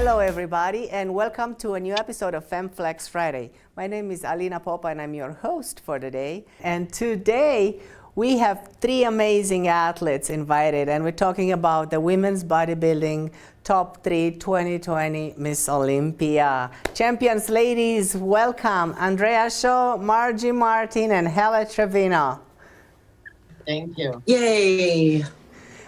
Hello everybody and welcome to a new episode of FEMME FLEX Friday. My name is Alina Popa and I'm your host for the day. And today we have three amazing athletes invited and we're talking about the women's bodybuilding top 3 2020 Miss Olympia. Champions ladies, welcome Andrea Shaw, Margie Martin and Helle Trevino. Thank you. Yay!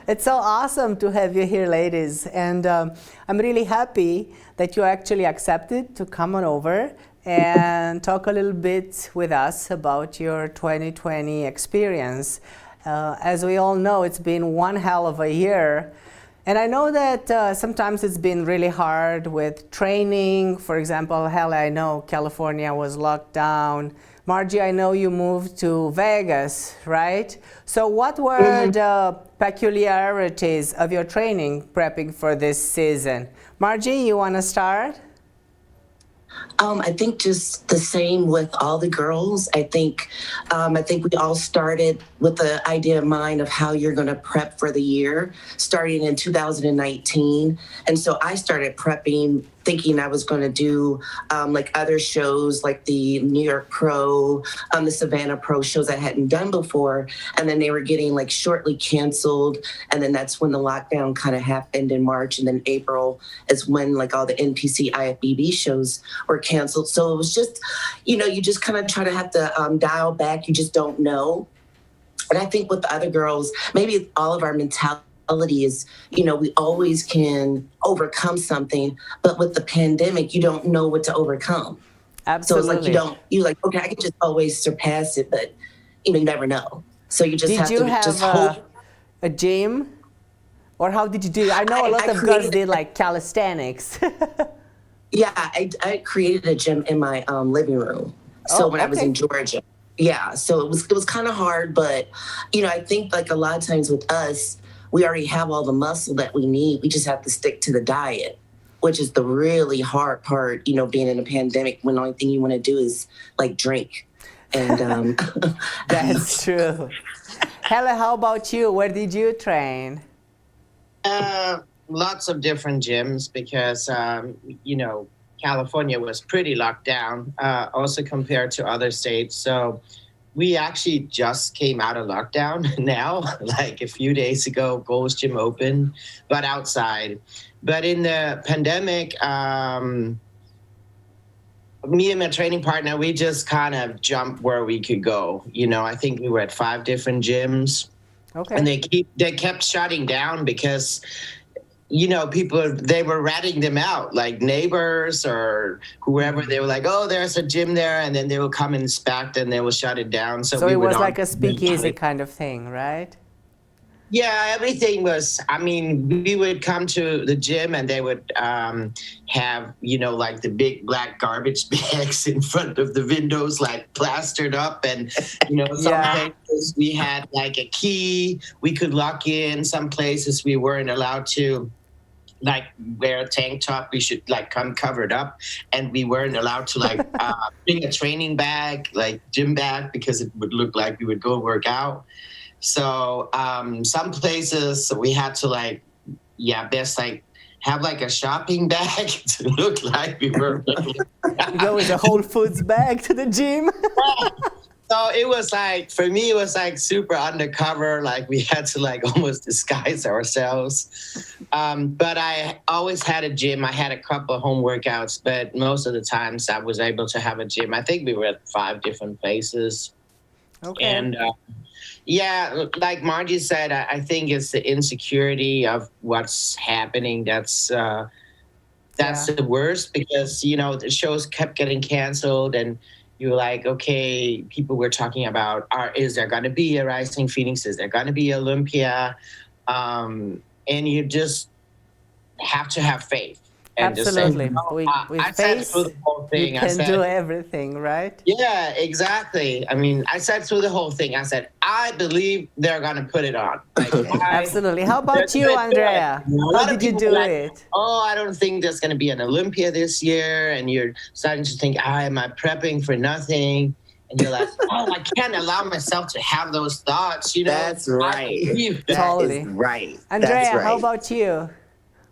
It's so awesome to have you here, ladies, and I'm really happy that you actually accepted to come on over and talk a little bit with us about your 2020 experience. As we all know, it's been one hell of a year, and I know that sometimes it's been really hard with training. For example, Helle, I know California was locked down. Margie, I know you moved to Vegas, right? So what were the peculiarities of your training prepping for this season? Margie, you want to start? I think just the same with all the girls. I think we all started with the idea in mind of how you're going to prep for the year, starting in 2019. And so I started prepping thinking I was going to do like other shows like the New York Pro, the Savannah Pro shows I hadn't done before. And then they were getting like shortly canceled. And then that's when the lockdown kind of happened in March. And then April is when like all the NPC IFBB shows were canceled. So it was just, you just kind of try to have to dial back. You just don't know. And I think with the other girls, maybe all of our mentality is, we always can overcome something, but with the pandemic, you don't know what to overcome. Absolutely. So it's like you're like, okay, I can just always surpass it, but you never know. So you just have to just hope. A gym? Or how did you do it? I know a lot of girls did like calisthenics. Yeah, I created a gym in my living room. So when I was in Georgia. Yeah, so it was kind of hard, but I think like a lot of times with us, we already have all the muscle that we need. We just have to stick to the diet, which is the really hard part, being in a pandemic when the only thing you want to do is like drink. And that's true. Helle, how about you? Where did you train? Lots of different gyms because, California was pretty locked down, also compared to other states. So we actually just came out of lockdown now, like a few days ago, Gold's Gym open, but outside. But in the pandemic, me and my training partner, we just kind of jumped where we could go. I think we were at 5 different gyms. Okay. And they kept shutting down because people, they were ratting them out, like neighbors or whoever. They were like, oh, there's a gym there. And then they will come and inspect and they will shut it down. So it was like a speakeasy kind of thing, right? Yeah, everything was, we would come to the gym and they would have, like the big black garbage bags in front of the windows, like plastered up. And, some places we had like a key we could lock in. Some places we weren't allowed to like wear a tank top. We should like come covered up, and we weren't allowed to like bring a training bag, like gym bag, because it would look like we would go work out. So some places we had to best like have like a shopping bag to look like we were. Go with a Whole Foods bag to the gym. So it was like, for me, it was like super undercover. Like we had to like almost disguise ourselves. But I always had a gym. I had a couple of home workouts, but most of the times I was able to have a gym. I think we were at 5 different places. Okay. And like Margie said, I think it's the insecurity of what's happening. That's the worst, because, the shows kept getting canceled and you were like, okay, people were talking about, is there going to be a Rising Phoenix? Is there going to be Olympia? And you just have to have faith. And absolutely. With faith, through the whole thing. You can do everything, right? Yeah, exactly. I said through the whole thing, I said, I believe they're going to put it on. Absolutely. How about you, Andrea? How did you do it? Oh, I don't think there's going to be an Olympia this year. And you're starting to think, am I prepping for nothing? And you're like, I can't allow myself to have those thoughts. That's right. Totally. That is right. Andrea, That's right. how about you?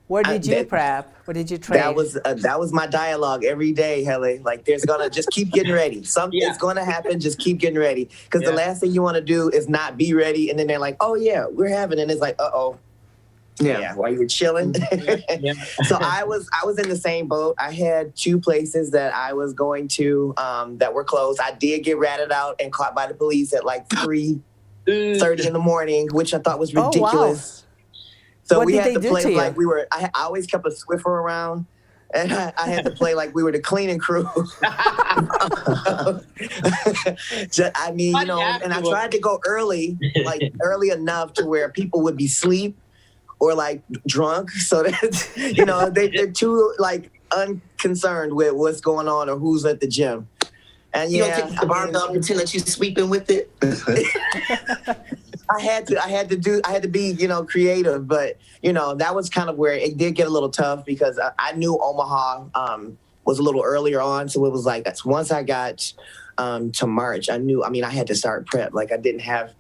Where did you prep? What did you train? That was my dialogue every day, Helle. Like, there's gonna just keep getting ready. It's gonna happen. Just keep getting ready, because the last thing you want to do is not be ready, and then they're like, "Oh yeah, we're having," and it's like, "Uh-oh." Yeah, while you were chilling. So I was in the same boat. I had 2 places that I was going to that were closed. I did get ratted out and caught by the police at like 3:30 in the morning, which I thought was ridiculous. Wow. So what we did had they to do play to you? like we were. I always kept a Swiffer around, and I had to play like we were the cleaning crew. I mean, you know, and I tried to go early, like early enough to where people would be asleep or like drunk, so that, you know, they're too like unconcerned with what's going on or who's at the gym. And you don't take the barbell and pretend that you're sweeping with it. I had to be, you know, creative, but you know, that was kind of where it did get a little tough, because I knew Omaha was a little earlier on, so it was like once I got to March, I had to start prep. Like, I didn't have,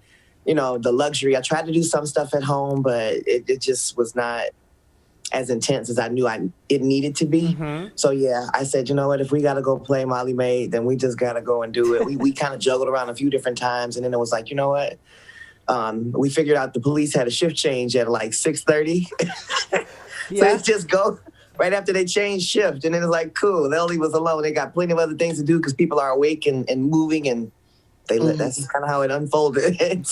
you know, the luxury. I tried to do some stuff at home, but it just was not as intense as I knew it needed to be. So yeah, I said, you know what, if we got to go play Molly Maid, then we just got to go and do it. We kind of juggled around a few different times, and then it was like, you know what, we figured out the police had a shift change at like 6:30. So it's just go right after they changed shift, and then it's like, cool, they'll leave us alone. They got plenty of other things to do because people are awake and moving, and that's kind of how it unfolded.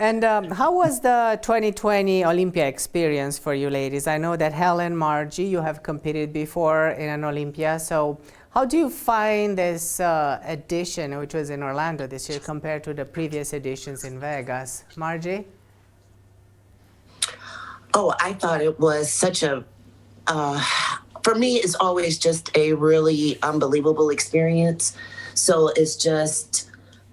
And how was the 2020 Olympia experience for you ladies? I know that Helle and Margie, you have competed before in an Olympia. So how do you find this edition, which was in Orlando this year, compared to the previous editions in Vegas? Margie? Oh, I thought it was such a, for me, it's always just a really unbelievable experience. So it's just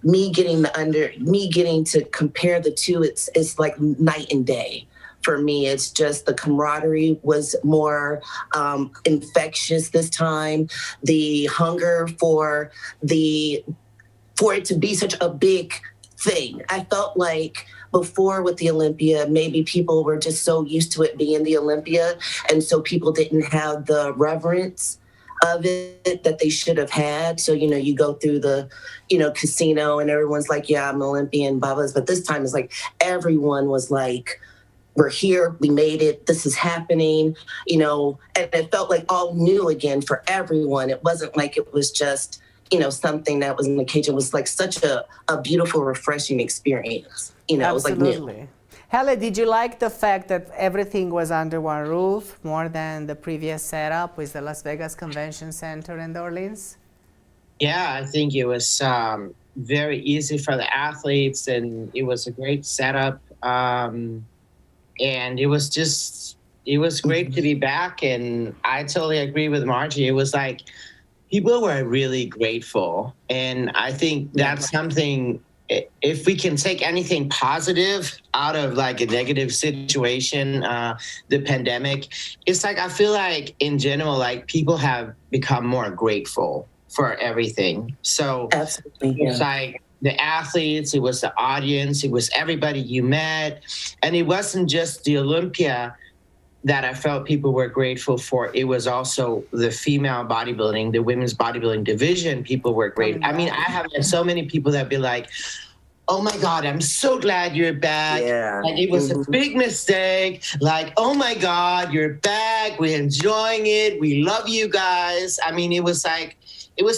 me getting to compare the two. It's like night and day for me. It's just the camaraderie was more infectious this time. The hunger for it to be such a big thing. I felt like before with the Olympia, maybe people were just so used to it being the Olympia, and so people didn't have the reverence of it that they should have had. So, you know, you go through the, you know, casino and everyone's like, yeah, I'm Olympian, blah, blah. But this time it's like everyone was like, we're here, we made it, this is happening, you know, and it felt like all new again for everyone. It wasn't like it was just, you know, something that was in the cage. It was like such a beautiful, refreshing experience. You know, Absolutely. It was like new. Helle, did you like the fact that everything was under one roof more than the previous setup with the Las Vegas Convention Center in Orleans? Yeah, I think it was very easy for the athletes, and it was a great setup. And it was great to be back. And I totally agree with Margie. It was like people were really grateful. And I think that's something, if we can take anything positive out of like a negative situation, the pandemic, it's like, I feel like in general, like people have become more grateful for everything. So Absolutely, it's like the athletes, it was the audience, it was everybody you met. And it wasn't just the Olympia that I felt people were grateful for. It was also the female bodybuilding, the women's bodybuilding division. People were great. I mean, I have had so many people that be like, oh my God, I'm so glad you're back. Yeah. Like, it was a big mistake. Like, oh my God, you're back. We're enjoying it. We love you guys. I mean, it was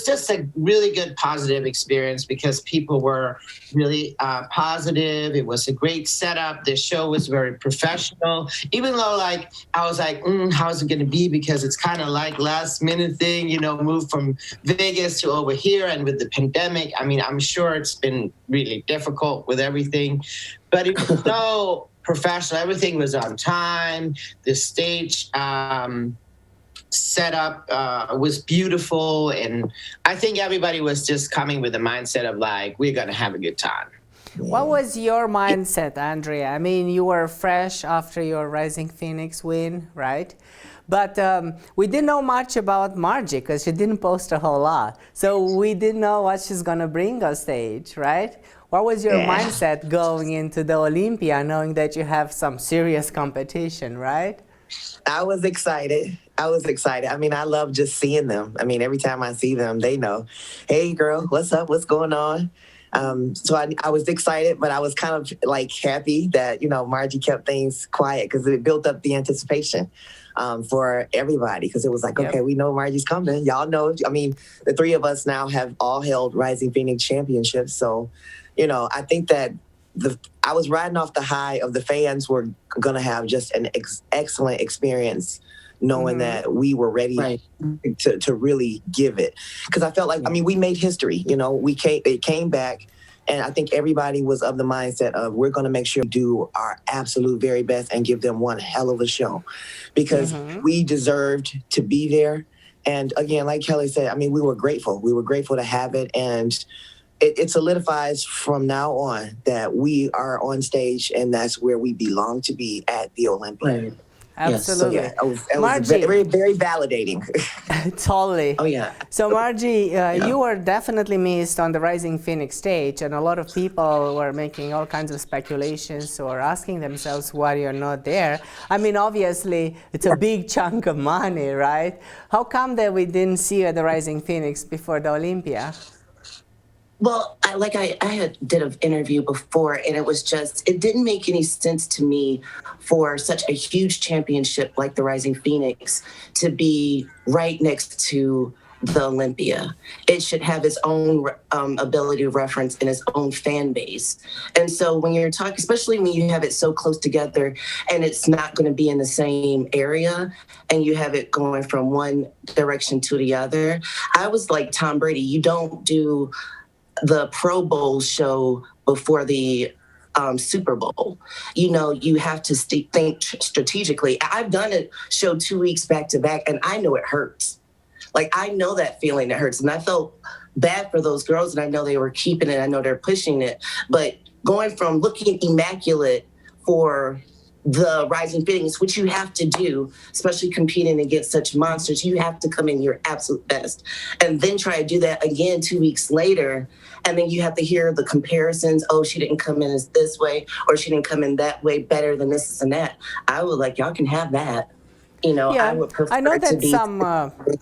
just a really good positive experience because people were really positive. It was a great setup. The show was very professional, even though like I was like, how's it going to be? Because it's kind of like last minute thing, you know, moved from Vegas to over here. And with the pandemic, I mean, I'm sure it's been really difficult with everything, but it was so professional. Everything was on time. The stage, setup was beautiful, and I think everybody was just coming with the mindset of like, we're gonna have a good time. What was your mindset, Andrea? I mean, you were fresh after your Rising Phoenix win, right? But we didn't know much about Margie because she didn't post a whole lot. So we didn't know what she's gonna bring on stage, right? What was your mindset going into the Olympia, knowing that you have some serious competition, right? I was excited. I mean, I love just seeing them. I mean, every time I see them, they know, hey, girl, what's up? What's going on? So I was excited, but I was kind of like happy that, Margie kept things quiet because it built up the anticipation for everybody, because it was like, Yep. okay, we know Margie's coming. Y'all know. I mean, the three of us now have all held Rising Phoenix championships. So, I think that I was riding off the high of the fans were going to have just an excellent experience, knowing that we were ready to really give it. Because I felt like, I mean, we made history. It came back, and I think everybody was of the mindset of, we're going to make sure we do our absolute very best and give them one hell of a show, because we deserved to be there. And again, like Kelly said, I mean, we were grateful. We were grateful to have it, and it solidifies from now on that we are on stage, and that's where we belong to be, at the Olympia. Right. Absolutely. Yes. So, it was Margie. very, very validating. Totally. Oh, yeah. So Margie, you were definitely missed on the Rising Phoenix stage, and a lot of people were making all kinds of speculations or asking themselves why you're not there. I mean, obviously, it's a big chunk of money, right? How come that we didn't see you at the Rising Phoenix before the Olympia? Well, I had did an interview before, and it didn't make any sense to me for such a huge championship like the Rising Phoenix to be right next to the Olympia. It should have its own ability to reference and its own fan base. And so when you're talking, especially when you have it so close together and it's not going to be in the same area, and you have it going from one direction to the other, I was like Tom Brady. You don't do the Pro Bowl show before the Super Bowl. You have to think strategically. I've done a show 2 weeks back to back, and I know it hurts. Like, I know that feeling that hurts, and I felt bad for those girls, and I know they were keeping it. I know they're pushing it, but going from looking immaculate for the Rising Phoenix, which you have to do, especially competing against such monsters, you have to come in your absolute best, and then try to do that again 2 weeks later. And then you have to hear the comparisons. Oh, she didn't come in as this way, or she didn't come in that way better than this and that. I would like, y'all can have that. I would prefer I know that to be some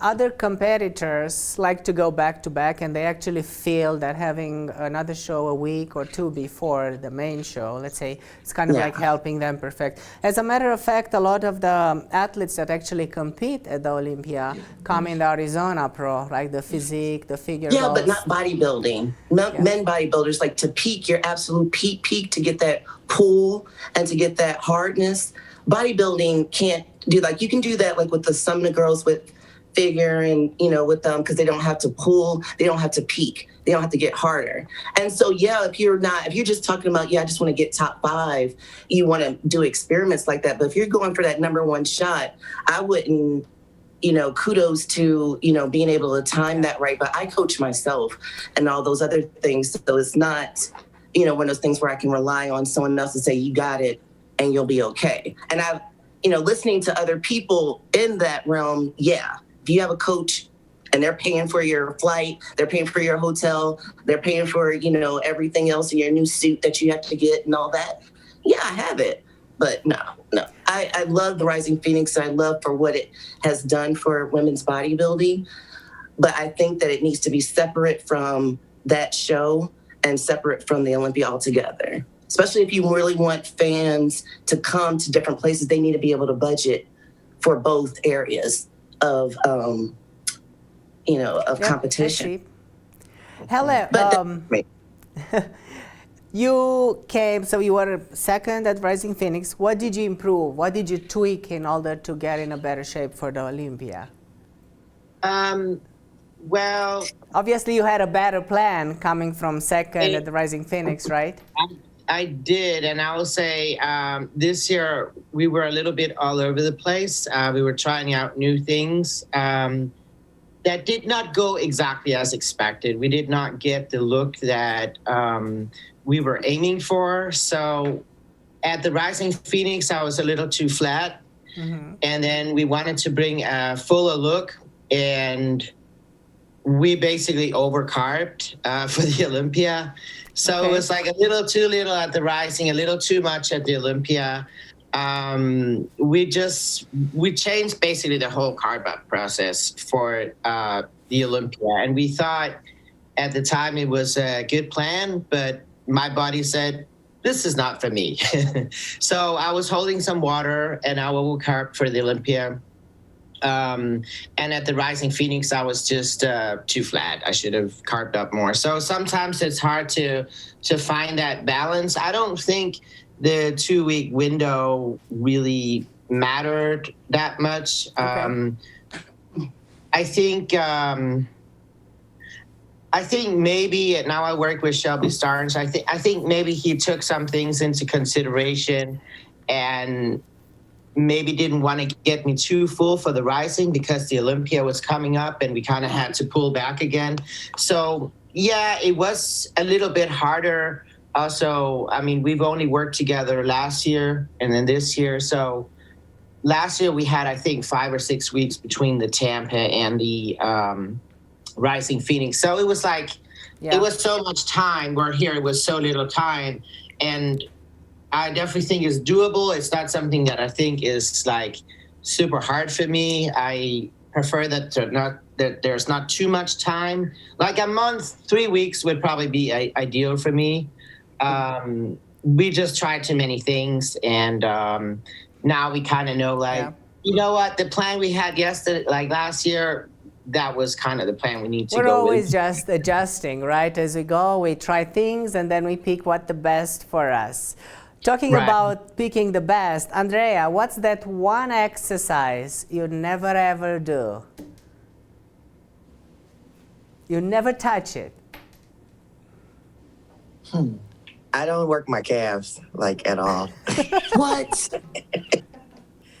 other competitors like to go back to back, and they actually feel that having another show a week or two before the main show, let's say, it's kind of like helping them perfect. As a matter of fact, a lot of the athletes that actually compete at the Olympia come in the Arizona Pro, like the physique, the figure Yeah, golf. but not bodybuilding. Men bodybuilders, like to peak, your absolute peak to get that pull and to get that hardness. Bodybuilding can't do, like, you can do that like with some of the girls with figure and, with them, because they don't have to pull, they don't have to peak, they don't have to get harder. And so, if you're just talking about, I just want to get top 5, you want to do experiments like that. But if you're going for that number 1 shot, I wouldn't, kudos to, being able to time that right. But I coach myself and all those other things. So it's not, one of those things where I can rely on someone else to say, you got it and you'll be okay. And I've, listening to other people in that realm, if you have a coach and they're paying for your flight, they're paying for your hotel, they're paying for, everything else in your new suit that you have to get and all that, I have it. But no. I love the Rising Phoenix. I love for what it has done for women's bodybuilding. But I think that it needs to be separate from that show and separate from the Olympia altogether. Especially if you really want fans to come to different places, they need to be able to budget for both areas of, competition. Helle, you came, so you were second at Rising Phoenix. What did you improve? What did you tweak in order to get in a better shape for the Olympia? Well, obviously you had a better plan coming from second at the Rising Phoenix, right? I did, and I will say this year we were a little bit all over the place. We were trying out new things that did not go exactly as expected. We did not get the look that we were aiming for. So at the Rising Phoenix, I was a little too flat. And then we wanted to bring a fuller look, and we basically overcarbed for the Olympia. So it was like a little too little at the Rising, a little too much at the Olympia. we changed basically the whole carb up process for the Olympia, and we thought at the time it was a good plan, but my body said, this is not for me. So I was holding some water and I will carb for the Olympia. And at the Rising Phoenix, I was just too flat. I should have carved up more. So sometimes it's hard to find that balance. I don't think the 2-week window really mattered that much. Okay. I think maybe now I work with Shelby Starnes. I think maybe he took some things into consideration and maybe didn't want to get me too full for the Rising because the Olympia was coming up and we kind of had to pull back again. So yeah, it was a little bit harder. Also, I mean, we've only worked together last year and then this year. So last year we had, I think, 5 or 6 weeks between the Tampa and the Rising Phoenix. So it was like, It was so much time, where here it was so little time. And I definitely think it's doable. It's not something that I think is like super hard for me. I prefer that there's not too much time. Like a month, 3 weeks would probably be ideal for me. We just tried too many things, and now we kind of know, you know what, the plan we had last year, that was kind of the plan we need to go with. We're always just adjusting, right? As we go, we try things, and then we pick what the best for us. Talking about picking the best, Andrea, what's that one exercise you never ever do? You never touch it. I don't work my calves, like, at all. What?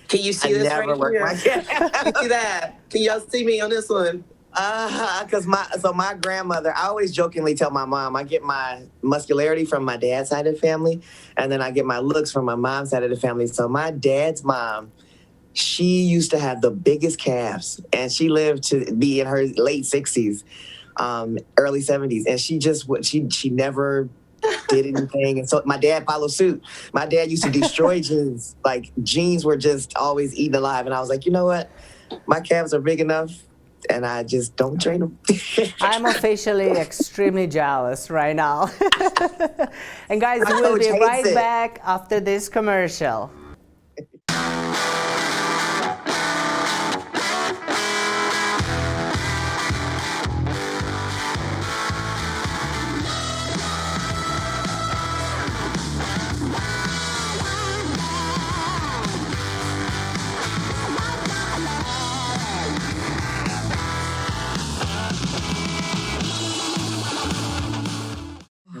Can you see this right here? My calves. Can you see that? Can y'all see me on this one? Because my grandmother, I always jokingly tell my mom, I get my muscularity from my dad's side of the family, and then I get my looks from my mom's side of the family. So my dad's mom, she used to have the biggest calves, and she lived to be in her late 60s, early 70s, and she never did anything. And so my dad followed suit. My dad used to destroy jeans. Like, jeans were just always eaten alive. And I was like, you know what? My calves are big enough, and I just don't train them. I'm officially extremely jealous right now. And guys, we'll be right back after this commercial.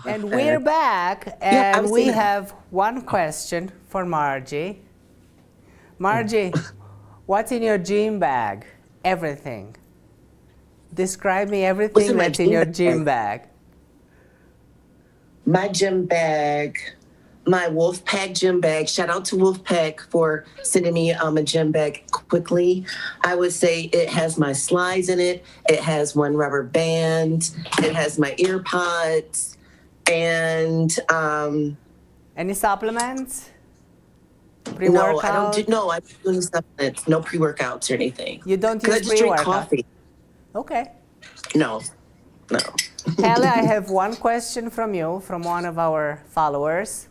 And we're back, and we have one question for Margie. Margie, what's in your gym bag? Everything. Describe me everything that's in your gym bag. My gym bag, my Wolfpack gym bag. Shout out to Wolfpack for sending me a gym bag quickly. I would say it has my slides in it. It has one rubber band. It has my ear pods. And any supplements? No, I don't do any supplements. No pre-workouts or anything. You don't use pre-workout? I just drink coffee. Okay. No. Helle, I have one question from you, from one of our followers,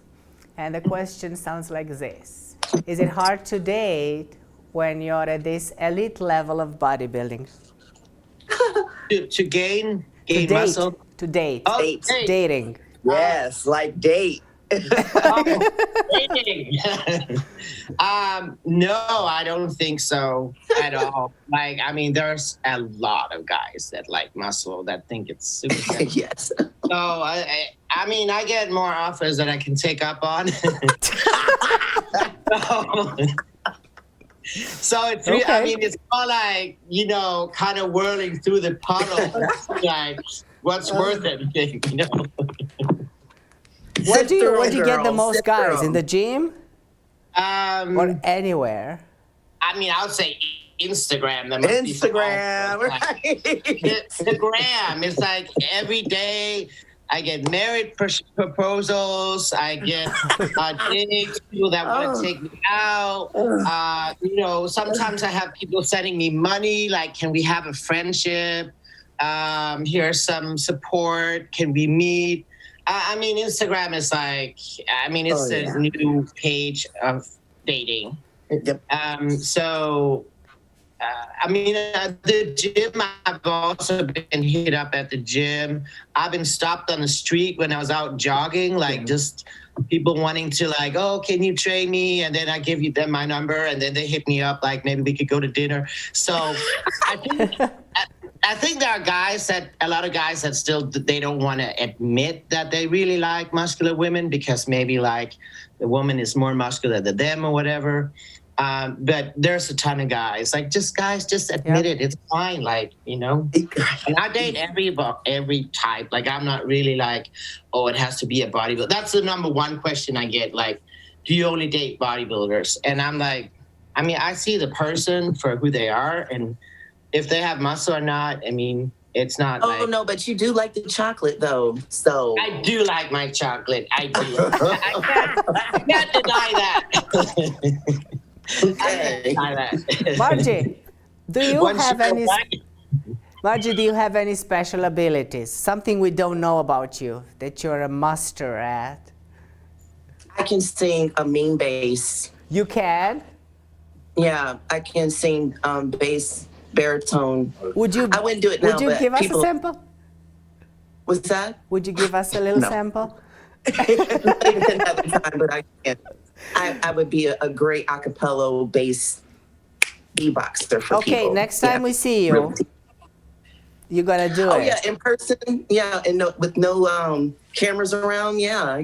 and the question sounds like this: is it hard to date when you're at this elite level of bodybuilding? to gain muscle? To date. Oh, dating. Yes, like date. Dating. No, I don't think so at all. Like, I mean, there's a lot of guys that like muscle that think it's super good. Yes. So, I mean, I get more offers that I can take up on. So it's, okay. I mean, it's all like, you know, kind of whirling through the puddle. Like, what's worth anything, you know? Where do you get the most guys? In the gym? Or anywhere? I mean, I would say Instagram. Instagram, right? Instagram. It's like every day I get married proposals. I get dates, people that want to take me out. Sometimes I have people sending me money, like, can we have a friendship? Here's some support. Can we meet? Instagram is like, it's a new page of dating. Yep. The gym, I've also been hit up at the gym. I've been stopped on the street when I was out jogging, like just people wanting to like, oh, can you train me? And then I give them my number and then they hit me up like, maybe we could go to dinner. So I think there are a lot of guys that still, they don't want to admit that they really like muscular women because maybe like the woman is more muscular than them or whatever. But there's a ton of guys, like just admit it. It's fine. Like, and I date every type. Like, I'm not really like, oh, it has to be a bodybuilder. That's the number one question I get. Like, do you only date bodybuilders? And I'm like, I see the person for who they are. And if they have muscle or not, it's not Oh, no, but you do like the chocolate, though. So I do like my chocolate. I do. I can't deny that. okay. Margie, do you have any special abilities? Something we don't know about you that you're a master at? I can sing a mean bass. You can? Yeah, I can sing bass, baritone. I wouldn't do it now. Would you give us a sample? What's that? Would you give us a little sample? Not even another time, but I can. I would be a great a cappella bass beatboxer for people. Okay, next time we see you, you're going to do it. Oh, yeah, in person. Yeah, and with no cameras around. Yeah.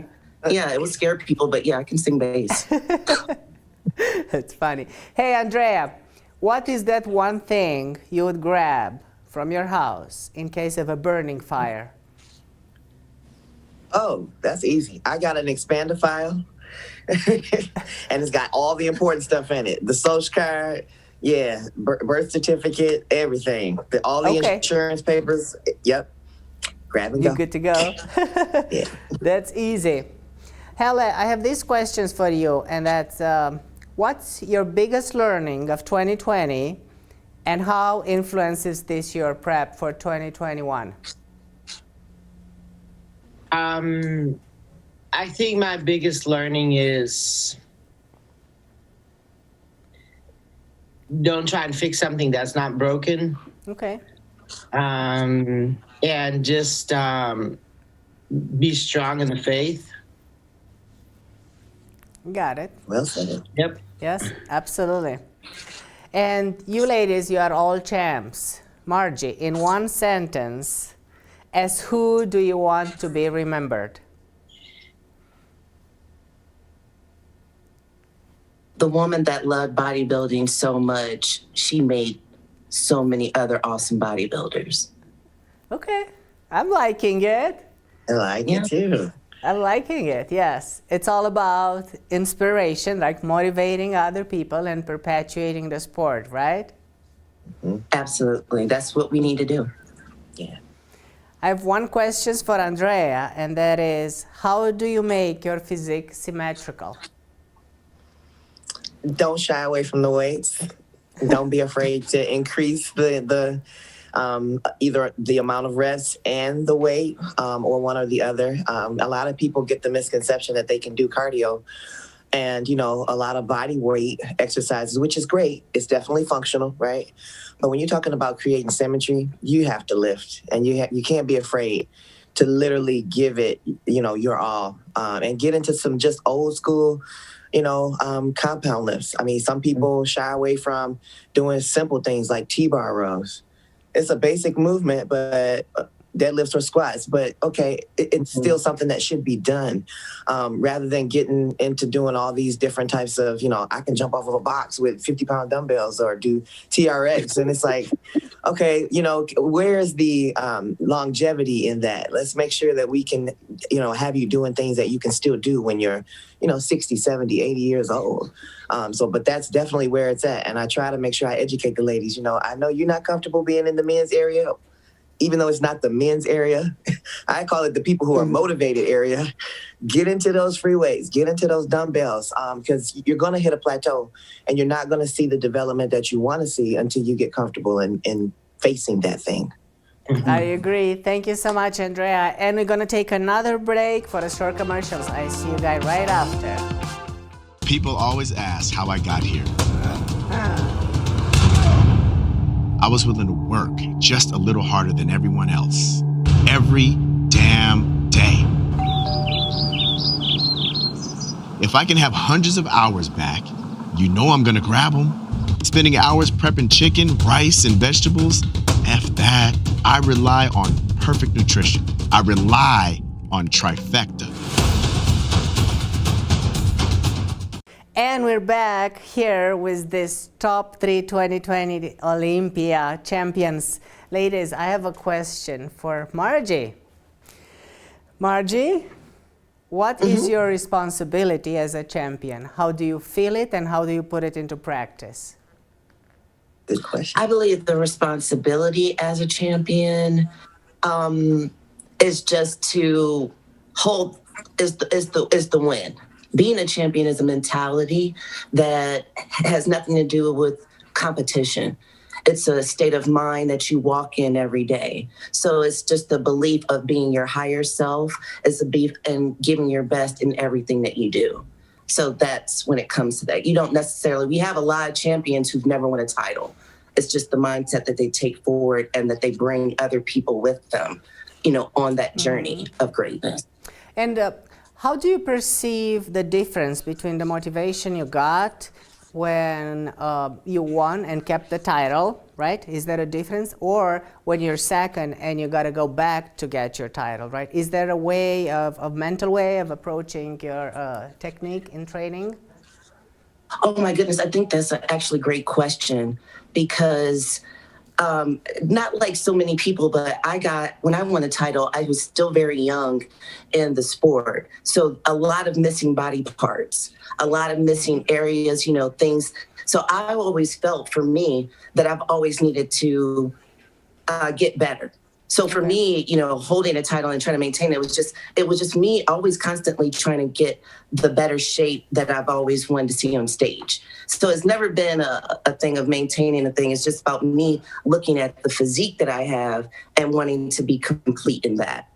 Yeah, it would scare people, but yeah, I can sing bass. That's funny. Hey, Andrea, what is that one thing you would grab from your house in case of a burning fire? Oh, that's easy. I got an expander file. And it's got all the important stuff in it. The social card, birth certificate, everything. All the insurance papers. Yep. Grab and go. You're good to go. Yeah. That's easy. Helle, I have these questions for you, and that's what's your biggest learning of 2020 and how influences this your prep for 2021? I think my biggest learning is don't try and fix something that's not broken. Okay. And just be strong in the faith. Got it. Well said. Yep. Yes, absolutely. And you ladies, you are all champs. Margie, in one sentence, as who do you want to be remembered? The woman that loved bodybuilding so much, she made so many other awesome bodybuilders. Okay, I'm liking it. I like it too. I'm liking it, yes. It's all about inspiration, like motivating other people and perpetuating the sport, right? Mm-hmm. Absolutely, that's what we need to do. Yeah. I have one question for Andrea, and that is, how do you make your physique symmetrical? Don't shy away from the weights. Don't be afraid to increase the either the amount of reps and the weight, or one or the other. A lot of people get the misconception that they can do cardio and, a lot of body weight exercises, which is great. It's definitely functional, right? But when you're talking about creating symmetry, you have to lift, and you can't be afraid to literally give it, your all, and get into some just old school, compound lifts. I mean, some people shy away from doing simple things like T-bar rows. It's a basic movement, but deadlifts or squats, but okay, it's still something that should be done, rather than getting into doing all these different types of, I can jump off of a box with 50-pound dumbbells or do TRX. And it's like, okay, where's the longevity in that? Let's make sure that we can, have you doing things that you can still do when you're, 60, 70, 80 years old. But that's definitely where it's at. And I try to make sure I educate the ladies. I know you're not comfortable being in the men's area. even though it's not the men's area, I call it the people who are motivated area. Get into those free weights, get into those dumbbells, because you're going to hit a plateau and you're not going to see the development that you want to see until you get comfortable in facing that thing. I agree. Thank you so much, Andrea. And we're going to take another break for a short commercials. I see you guys right after. People always ask how I got here. I was willing to work just a little harder than everyone else. Every damn day. If I can have hundreds of hours back, you know I'm gonna grab them. Spending hours prepping chicken, rice, and vegetables, F that. I rely on perfect nutrition. I rely on Trifecta. And we're back here with this top 3 2020 Olympia champions. Ladies, I have a question for Margie. Margie, what is your responsibility as a champion? How do you feel it and how do you put it into practice? Good question. I believe the responsibility as a champion is just to hold is the win. Being a champion is a mentality that has nothing to do with competition. It's a state of mind that you walk in every day. So it's just the belief of being your higher self. It's a belief and giving your best in everything that you do. So that's when it comes to that. You don't necessarily, we have a lot of champions who've never won a title. It's just the mindset that they take forward and that they bring other people with them, on that journey of greatness. And how do you perceive the difference between the motivation you got when you won and kept the title, right? Is there a difference? Or when you're second and you got to go back to get your title, right? Is there a way a mental way of approaching your technique in training? Oh my goodness, I think that's actually a great question because not like so many people, but when I won a title, I was still very young in the sport. So a lot of missing body parts, a lot of missing areas, things. So I always felt for me that I've always needed to get better. So for me, holding a title and trying to maintain it was just me always constantly trying to get the better shape that I've always wanted to see on stage. So it's never been a thing of maintaining a thing. It's just about me looking at the physique that I have and wanting to be complete in that.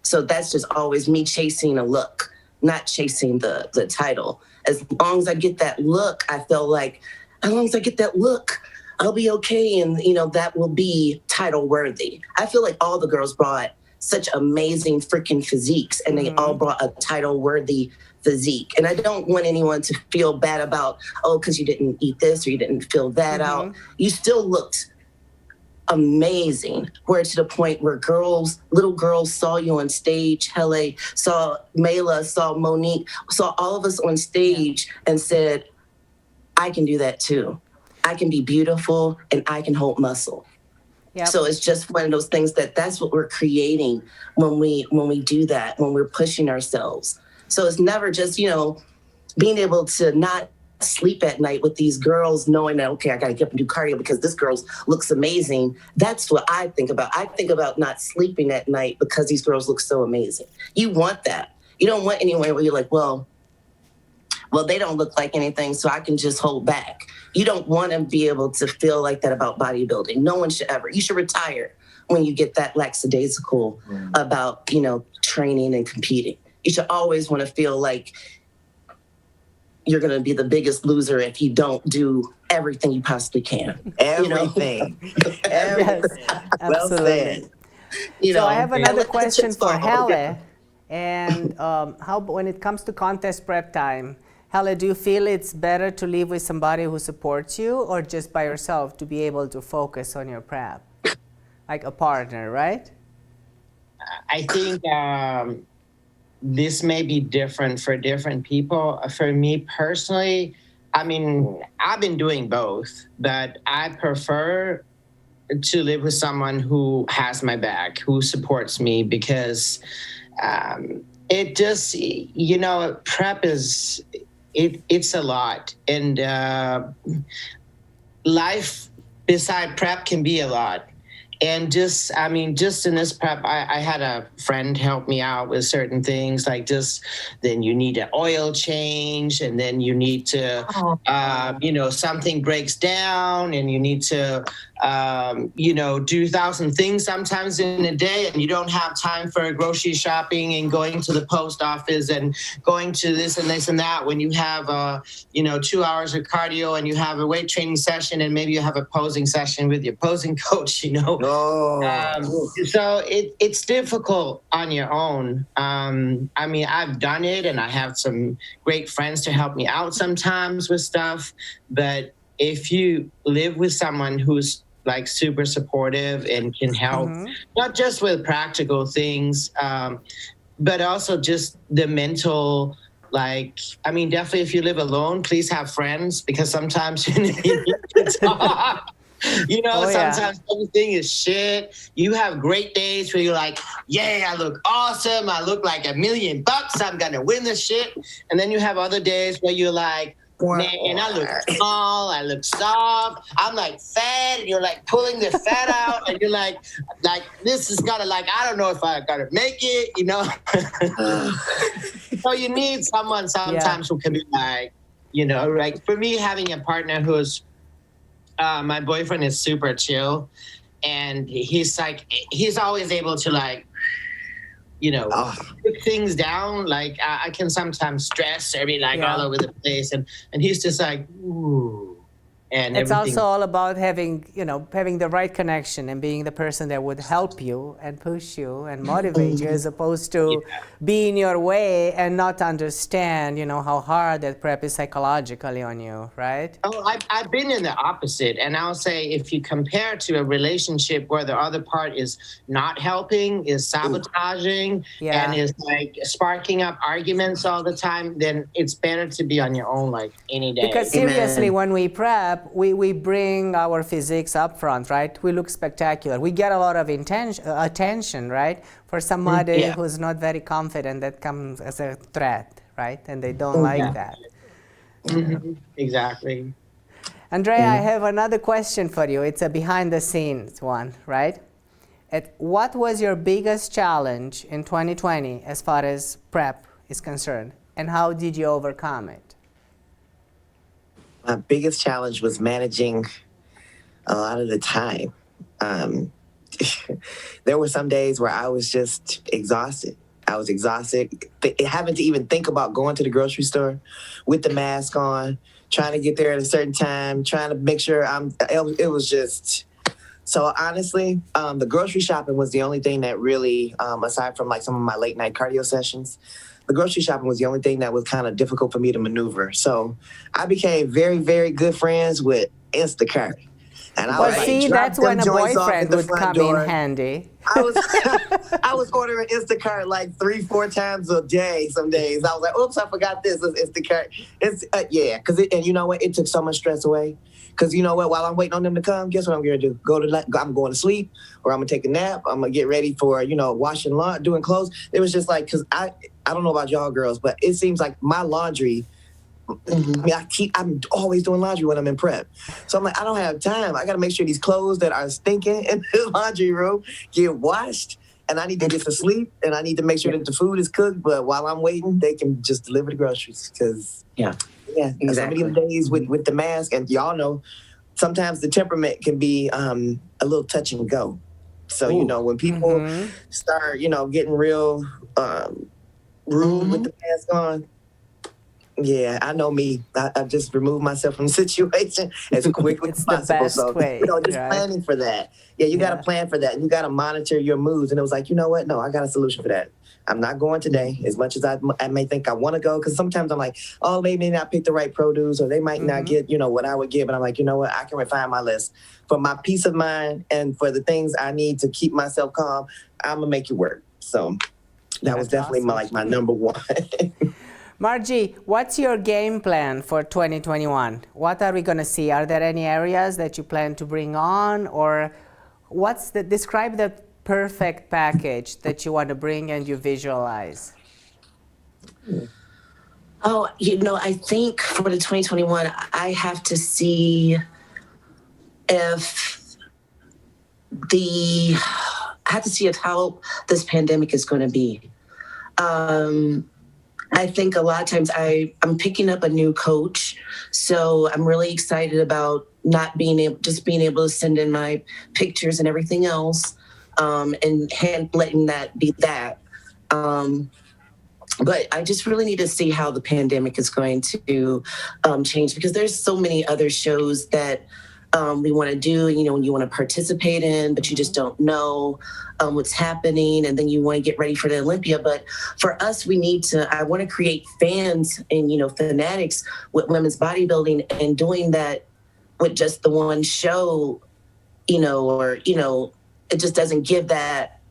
So that's just always me chasing a look, not chasing the title. As long as I get that look, I feel like as long as I get that look, I'll be okay, and that will be title worthy. I feel like all the girls brought such amazing freaking physiques, and they all brought a title worthy physique. And I don't want anyone to feel bad about, because you didn't eat this or you didn't fill that out. You still looked amazing. Where to the point where little girls saw you on stage, Helle, saw Mayla, saw Monique, saw all of us on stage and said, I can do that too. I can be beautiful and I can hold muscle. Yep. So it's just one of those things that's what we're creating when we do that, when we're pushing ourselves. So it's never just, being able to not sleep at night with these girls knowing that, okay, I got to get up and do cardio because this girl looks amazing. That's what I think about. I think about not sleeping at night because these girls look so amazing. You want that. You don't want anywhere where you're like, well, they don't look like anything, so I can just hold back. You don't want to be able to feel like that about bodybuilding. No one should ever. You should retire when you get that lackadaisical about, training and competing. You should always want to feel like you're going to be the biggest loser if you don't do everything you possibly can. Everything. Yes, well said. So I have another question for Helle. And how when it comes to contest prep time, Helle, do you feel it's better to live with somebody who supports you or just by yourself to be able to focus on your prep? Like a partner, right? I think this may be different for different people. For me personally, I've been doing both, but I prefer to live with someone who has my back, who supports me, because it just, prep is, it's a lot. And life beside prep can be a lot. And just in this prep, I had a friend help me out with certain things, like then you need an oil change, and then you need to, something breaks down, and you need to, do 1,000 things sometimes in a day, and you don't have time for grocery shopping and going to the post office and going to this and this and that. When you have, 2 hours of cardio, and you have a weight training session, and maybe you have a posing session with your posing coach, So it's difficult on your own. I've done it, and I have some great friends to help me out sometimes with stuff. But if you live with someone who's like super supportive and can help, not just with practical things, but also just the mental, definitely if you live alone, please have friends, because sometimes you need to talk. Sometimes everything is shit. You have great days where you're like, yeah, I look awesome. I look like $1 million. I'm going to win this shit. And then you have other days where you're like, man, I look small. I look soft. I'm like fat. And you're like pulling the fat out. And you're like, this is kind of like, I don't know if I got to make it, So you need someone sometimes who can be like, for me, having a partner who's, my boyfriend is super chill, and he's always able to put things down. Like I can sometimes stress or be all over the place, and he's just like, ooh. And it's also all about having the right connection and being the person that would help you and push you and motivate you, as opposed to be in your way and not understand, how hard that prep is psychologically on you, right? Oh, I've been in the opposite. And I'll say, if you compare to a relationship where the other part is not helping, is sabotaging, and is like sparking up arguments all the time, then it's better to be on your own any day. Because seriously, when we prep, we bring our physiques up front, right? We look spectacular. We get a lot of attention, right? For somebody who's not very confident, that comes as a threat, right? And they don't like that. Exactly. Andrea, I have another question for you. It's a behind-the-scenes one, right? What was your biggest challenge in 2020 as far as prep is concerned, and how did you overcome it? My biggest challenge was managing a lot of the time. There were some days where I was just exhausted. I was exhausted, having to even think about going to the grocery store with the mask on, trying to get there at a certain time, trying to make sure it was just... So honestly, the grocery shopping was the only thing that really, aside from some of my late night cardio sessions, the grocery shopping was the only thing that was kind of difficult for me to maneuver. So I became very, very good friends with Instacart. And that's when a boyfriend would come in handy. I was ordering Instacart 3-4 times a day some days. I was like, oops, I forgot this. It's Instacart. And you know what? It took so much stress away. Because you know what? While I'm waiting on them to come, guess what I'm going to do? I'm going to sleep, or I'm going to take a nap. I'm going to get ready for, washing laundry, doing clothes. It was just because I don't know about y'all girls, but it seems like my laundry, I'm always doing laundry when I'm in prep. So I'm like, I don't have time. I got to make sure these clothes that are stinking in the laundry room get washed. And I need to get to sleep, and I need to make sure that the food is cooked. But while I'm waiting, they can just deliver the groceries. Because, exactly. So many days with the mask, and y'all know, sometimes the temperament can be a little touch and go. So, when people start, getting real rude with the mask on, I know me. I just remove myself from the situation as quickly as possible. It's the best way. Planning for that. You got to plan for that. And you got to monitor your moods. And it was like, you know what? No, I got a solution for that. I'm not going today, as much as I may think I want to go. Because sometimes I'm like, oh, they may not pick the right produce, or they might not get, what I would get. But I'm like, you know what? I can refine my list. For my peace of mind and for the things I need to keep myself calm, I'm going to make it work. So that was definitely my number one. Margie, what's your game plan for 2021? What are we going to see? Are there any areas that you plan to bring on, or describe the perfect package that you want to bring and you visualize? Oh, I think for the 2021, I have to see if I have to see how this pandemic is going to be. I think a lot of times I'm picking up a new coach, so I'm really excited about not being able to send in my pictures and everything else, and letting that be that. But I just really need to see how the pandemic is going to change, because there's so many other shows that we want to do, you know, and you want to participate in, but you just don't know what's happening. And then you want to get ready for the Olympia. But for us, I want to create fans and, you know, fanatics with women's bodybuilding, and doing that with just the one show, you know, or, you know, it just doesn't give that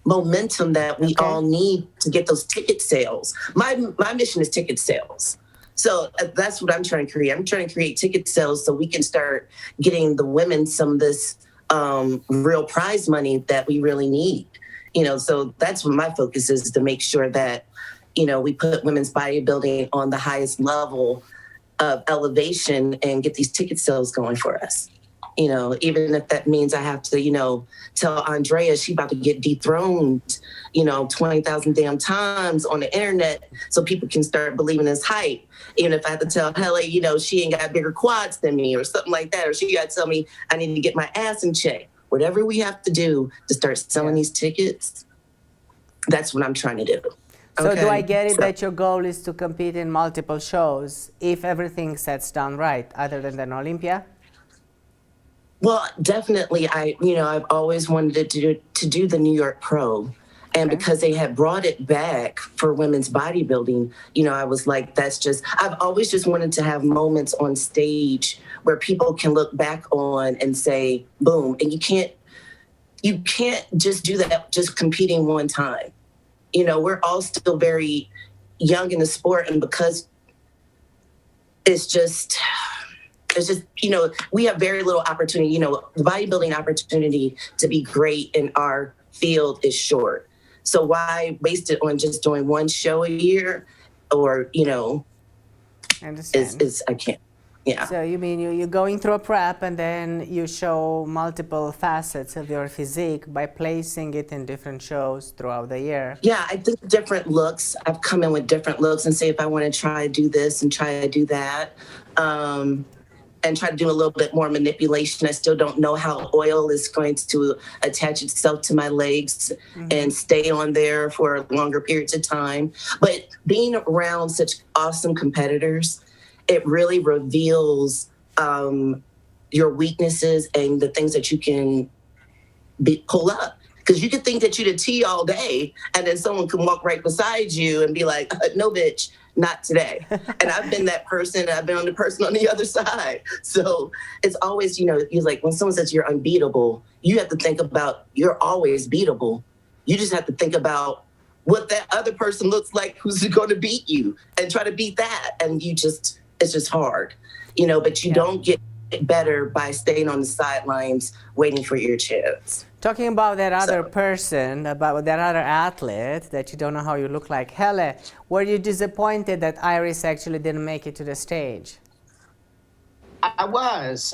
momentum that we all need to get those ticket sales. My mission is ticket sales. So that's what I'm trying to create. I'm trying to create ticket sales so we can start getting the women some of this real prize money that we really need. You know, so that's what my focus is, to make sure that, you know, we put women's bodybuilding on the highest level of elevation and get these ticket sales going for us. You know, even if that means I have to, you know, tell Andrea she about to get dethroned, you know, 20,000 damn times on the internet so people can start believing this hype. Even if I have to tell Helle, you know, she ain't got bigger quads than me or something like that, or she got to tell me I need to get my ass in check. Whatever we have to do to start selling these tickets, that's what I'm trying to do. So do I get it that your goal is to compete in multiple shows if everything sets down right, other than Olympia? Well, definitely. I've always wanted to do the New York Pro. And because they had brought it back for women's bodybuilding, you know, I was like, I've always just wanted to have moments on stage where people can look back on and say, boom. And you can't just do that just competing one time. You know, we're all still very young in the sport, and because it's just, you know, we have very little opportunity. You know, the bodybuilding opportunity to be great in our field is short. So why waste it on just doing one show a year? Or, you know, I understand. I can't. Yeah. So you mean you're going through a prep, and then you show multiple facets of your physique by placing it in different shows throughout the year? Yeah, I think different looks. I've come in with different looks and say if I want to try to do this and try to do that. And try to do a little bit more manipulation. I still don't know how oil is going to attach itself to my legs and stay on there for longer periods of time. But being around such awesome competitors, it really reveals your weaknesses and the things that you can pull up. Because you could think that you're the T all day, and then someone can walk right beside you and be like, no, bitch, not today. And I've been that person. I've been the person on the other side. So it's always, you know, you're like, when someone says you're unbeatable, you have to think about you're always beatable. You just have to think about what that other person looks like who's going to beat you, and try to beat that. And it's just hard, you know, but you don't get better by staying on the sidelines waiting for your chance. Talking about that other person, about that other athlete that you don't know how you look like, Helle, were you disappointed that Iris actually didn't make it to the stage? I was,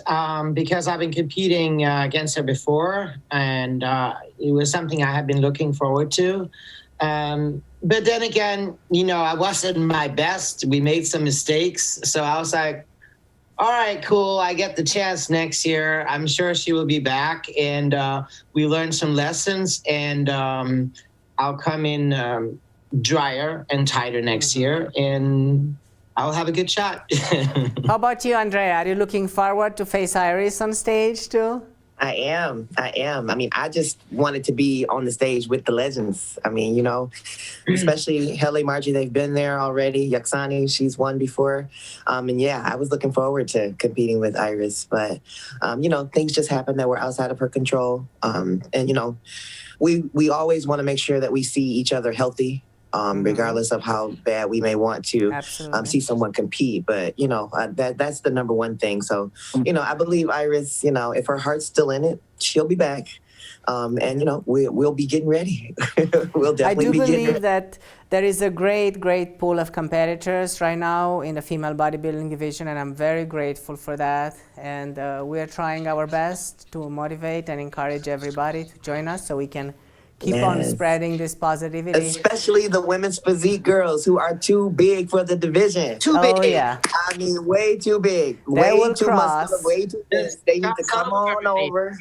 because I've been competing against her before, and it was something I had been looking forward to. But then again, you know, I wasn't my best. We made some mistakes. So I was like, all right, cool. I get the chance next year. I'm sure she will be back. And we learned some lessons. And I'll come in drier and tighter next year. And I'll have a good shot. How about you, Andrea? Are you looking forward to face Iris on stage too? I am. I mean, I just wanted to be on the stage with the legends. I mean, you know, especially Helle, Margie, they've been there already. Yaksani, she's won before. And yeah, I was looking forward to competing with Iris. But, you know, things just happened that were outside of her control. And, you know, we always want to make sure that we see each other healthy. Regardless of how bad we may want to see someone compete. But, you know, that's the number one thing. So, you know, I believe Iris, you know, if her heart's still in it, she'll be back. And you know, we'll be getting ready. We'll I definitely do be getting believe ready. that there is a great pool of competitors right now in the female bodybuilding division, and I'm very grateful for that. And we are trying our best to motivate and encourage everybody to join us so we can keep on Yes. spreading this positivity. Especially the women's physique girls who are too big for the division. Too Oh, big. yeah. I mean, way too big. They Way will too muscular. cross. Way too big. They need to come on over.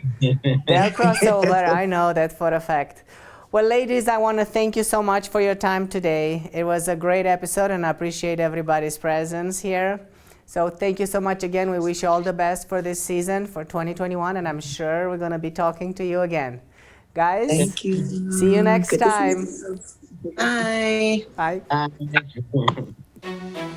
They'll cross over. I know that for a fact. Well, ladies, I want to thank you so much for your time today. It was a great episode, and I appreciate everybody's presence here. So thank you so much again. We wish you all the best for this season, for 2021, and I'm sure we're going to be talking to you again. Guys, Thank you. see you next Good to see time. you. Bye. Bye. Bye.